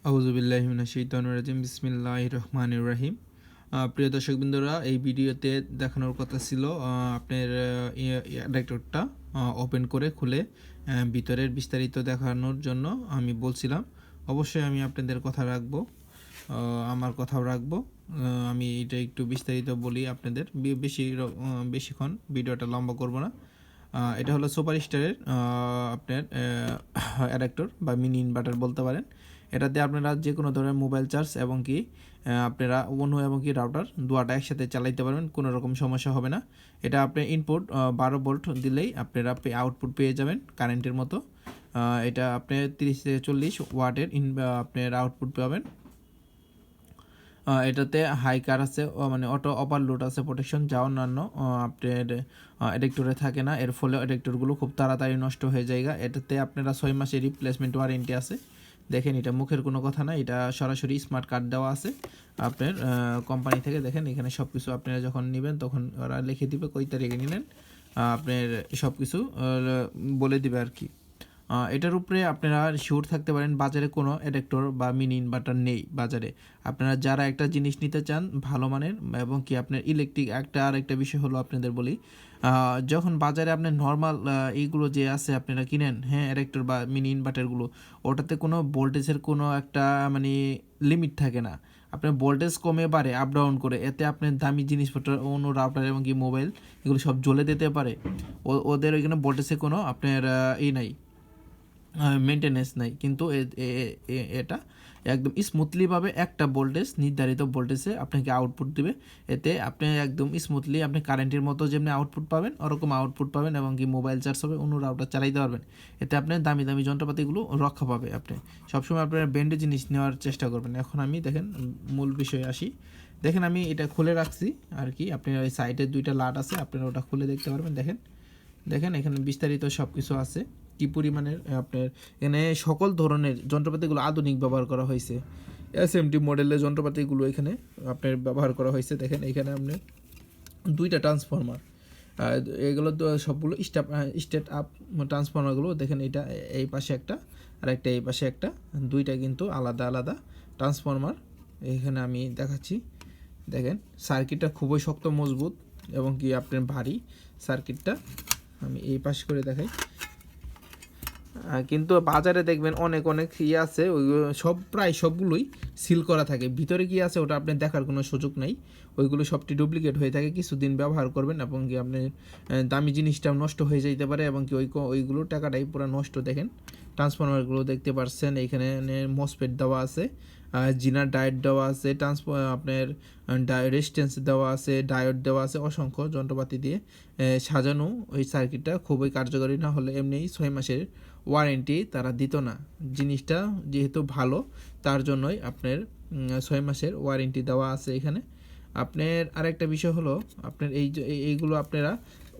আউযুবিল্লাহি মিনাশ শাইতানির রাজিম বিসমিল্লাহির রহমানির রহিম। প্রিয় দর্শকবৃন্দরা, এই ভিডিওতে দেখানোর কথা ছিল আপনার অ্যাডাপ্টরটা ওপেন করে খুলে ভিতরের বিস্তারিত দেখানোর জন্য আমি বলছিলাম। অবশ্যই আমি আপনাদের কথা রাখবো, আমার কথাও রাখবো। আমি এটা একটু বিস্তারিত বলি আপনাদের, বেশিক্ষণ ভিডিওটা লম্বা করব না। এটা হলো সুপারস্টারের আপনার অ্যাডাপ্টর বা মিনি ইনভার্টার বলতে পারেন। এটাতে আপনারা যে কোনো ধরনের মোবাইল চার্জ এবং কি আপনারা অন্য এবং কি রাউটার দুয়াটা একসাথে চালাইতে পারবেন, কোনো রকম সমস্যা হবে না। এটা আপনি ইনপুট 12 ভোল্ট দিলেই আপনারা আউটপুট পেয়ে যাবেন কারেন্টের মতো। এটা আপনি 30 থেকে 40 ওয়াটের আপনার আউটপুট পাবেন। এটাতে হাই কার আছে, মানে অটো ওভারলোড আছে প্রোটেকশন, যা অন্যান্য আপনার অ্যাডাপ্টরে থাকে না। এর ফলে অ্যাডাপ্টরগুলো খুব তাড়াতাড়ি নষ্ট হয়ে যায়। এটাতে আপনারা 6 মাসের রিপ্লেসমেন্ট ওয়ারেন্টি আছে। দেখেন, এটা মুখের কোনো কথা না, এটা সরাসরি স্মার্ট কার্ড দেওয়া আছে আপনার কোম্পানি থেকে। দেখেন এখানে সব কিছু আপনারা যখন নেবেন তখন ওরা লিখে দিবে কই তারিখে নিলেন, আপনার সব কিছু বলে দিবে আর কি। এটার উপরে আপনারা শিওর থাকতে পারেন বাজারে কোনো অ্যাডাপ্টর বা মিনি ইনভার্টার নেই বাজারে। আপনারা যারা একটা জিনিস নিতে চান ভালো মানের এবং কি আপনার ইলেকট্রিক আরেকটা বিষয় হলো আপনাদের বলি, যখন বাজারে আপনার নর্মাল এইগুলো যে আছে আপনারা কিনেন, হ্যাঁ, অ্যাডাপ্টর বা মিনি ইনভার্টারগুলো, ওটাতে কোনো ভোল্টেজের কোনো একটা মানে লিমিট থাকে না। আপনার ভোল্টেজ কমে বাড়ে, আপ ডাউন করে, এতে আপনার দামি জিনিসপত্র অন্য রাউটার এবং কি মোবাইল এগুলো সব জ্বলে দিতে পারে। ওদের ওইখানে ভোল্টেজে কোনো আপনার নাই, মেনটেনেন্স নাই। কিন্তু এটা একদম স্মুথলিভাবে একটা ভোল্টেজ, নির্ধারিত ভোল্টেজে আপনাকে আউটপুট দিবে। এতে আপনি একদম স্মুথলি আপনি কারেন্টের মতো যেমনি আউটপুট পাবেন ওরকম আউটপুট পাবেন এবং কি মোবাইল চার্জ হবে, অন্য রাউটার চালাইতে পারবেন। এতে আপনি দামি দামি যন্ত্রপাতিগুলো রক্ষা পাবে। আপনি সবসময় আপনার ব্র্যান্ডের জিনিস নেওয়ার চেষ্টা করবেন। এখন আমি দেখেন মূল বিষয়ে আসি। দেখেন আমি এটা খুলে রাখছি আর কি, আপনার ওই সাইডে 2টা লাট আছে, আপনারা ওটা খুলে দেখতে পারবেন। দেখেন এখানে বিস্তারিত সব কিছু আছে, কী পরিমাণের আপনার এখানে সকল ধরনের যন্ত্রপাতিগুলো আধুনিক ব্যবহার করা হয়েছে। SMT মডেলের যন্ত্রপাতিগুলো এখানে আপনার ব্যবহার করা হয়েছে। দেখেন এখানে আপনি 2টা ট্রান্সফর্মার, এগুলো তো সবগুলো স্টেট আপ ট্রান্সফর্মারগুলো। দেখেন এটা এই পাশে একটা আর একটা এই পাশে একটা, 2টা কিন্তু আলাদা আলাদা ট্রান্সফর্মার। এখানে আমি দেখাচ্ছি। দেখেন সার্কিটটা খুবই শক্ত মজবুত এবং কি আপনার ভারী সার্কিটটা। আমি এই পাশ করে দেখাই। কিন্তু বাজারে দেখবেন অনেক আছে, ওইগুলো প্রায় সবগুলোই সিল করা থাকে। ভিতরে কি আছে ওটা আপনি দেখার কোনো সুযোগ নেই। ওইগুলো সবটি ডুপ্লিকেট হয়ে থাকে। কিছুদিন ব্যবহার করবেন এবং কি আপনার দামি জিনিসটাও নষ্ট হয়ে যেতে পারে এবং কি ওইগুলো টাকাটাই পুরো নষ্ট। দেখেন ট্রান্সফরমারগুলো দেখতে পাচ্ছেন, এখানে মসফেট দেওয়া আছে, জিনার ডায়োড দেওয়া আছে, আপনার রেজিস্ট্যান্স দেওয়া আছে, ডায়োড দেওয়া আছে, অসংখ্য যন্ত্রপাতি দিয়ে সাজানো। ওই সার্কিটটা খুবই কার্যকরী, না হলে এমনি 6 মাসের ওয়ারেন্টি তারা দিত না। জিনিসটা যেহেতু ভালো তার জন্যই আপনার 6 মাসের ওয়ারেন্টি দেওয়া আছে এখানে। আপনার আরেকটা বিষয় হলো আপনার এইগুলো আপনারা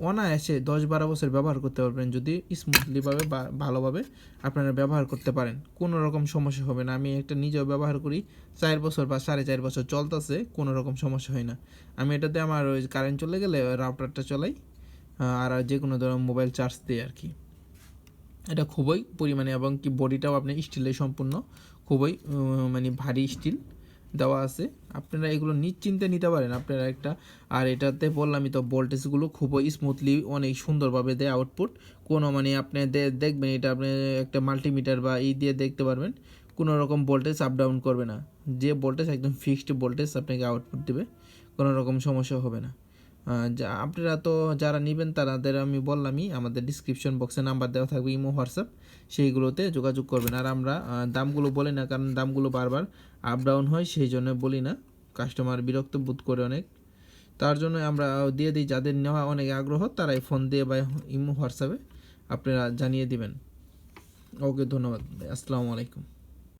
অনায়াসে 10-12 বছর ব্যবহার করতে পারবেন যদি স্মুথলিভাবে বা ভালোভাবে আপনারা ব্যবহার করতে পারেন। কোনো রকম সমস্যা হবে না। আমি একটা নিজেও ব্যবহার করি, 4 বছর বা 4.5 বছর চলতেছে, কোনো রকম সমস্যা হয় না। আমি এটাতে আমার ওই কারেন্ট চলে গেলে রাউটারটা চালাই আর যে কোনো ধরনের মোবাইল চার্জ দিই আর কি। এটা খুবই পরিমাণে এবং কি বডিটাও আপনি স্টিলের সম্পূর্ণ, খুবই মানে ভারী স্টিল দেওয়া আছে। আপনারা এগুলো নিশ্চিন্তে নিতে পারেন আপনারা একটা। আর এটাতে বললামই তো, ভোল্টেজগুলো খুবই স্মুথলি অনেক সুন্দরভাবে দেয় আউটপুট। কোনো মানে আপনি দেখবেন এটা আপনি একটা মাল্টিমিটার বা দিয়ে দেখতে পারবেন, কোনো রকম ভোল্টেজ আপ ডাউন করবে না। যে ভোল্টেজ একদম ফিক্সড ভোল্টেজ আপনাকে আউটপুট দেবে, কোনো রকম সমস্যা হবে না। আপনারা তো যারা নেবেন তাদের আমি বললামই, আমাদের ডিসক্রিপশন বক্সে নাম্বার দেওয়া থাকবে, ইমো, হোয়াটসঅ্যাপ, সেইগুলোতে যোগাযোগ করবেন। আর আমরা দামগুলো বলি না, কারণ দামগুলো বারবার আপ ডাউন হয়, সেই জন্য বলি না, কাস্টমার বিরক্ত বোধ করে অনেক। তার জন্য আমরা দিয়ে দিই, যাদের নেওয়া অনেক আগ্রহ তারাই ফোন দিয়ে বা ইমো, হোয়াটসঅ্যাপে আপনারা জানিয়ে দিবেন। ওকে, ধন্যবাদ, আসসালামু আলাইকুম।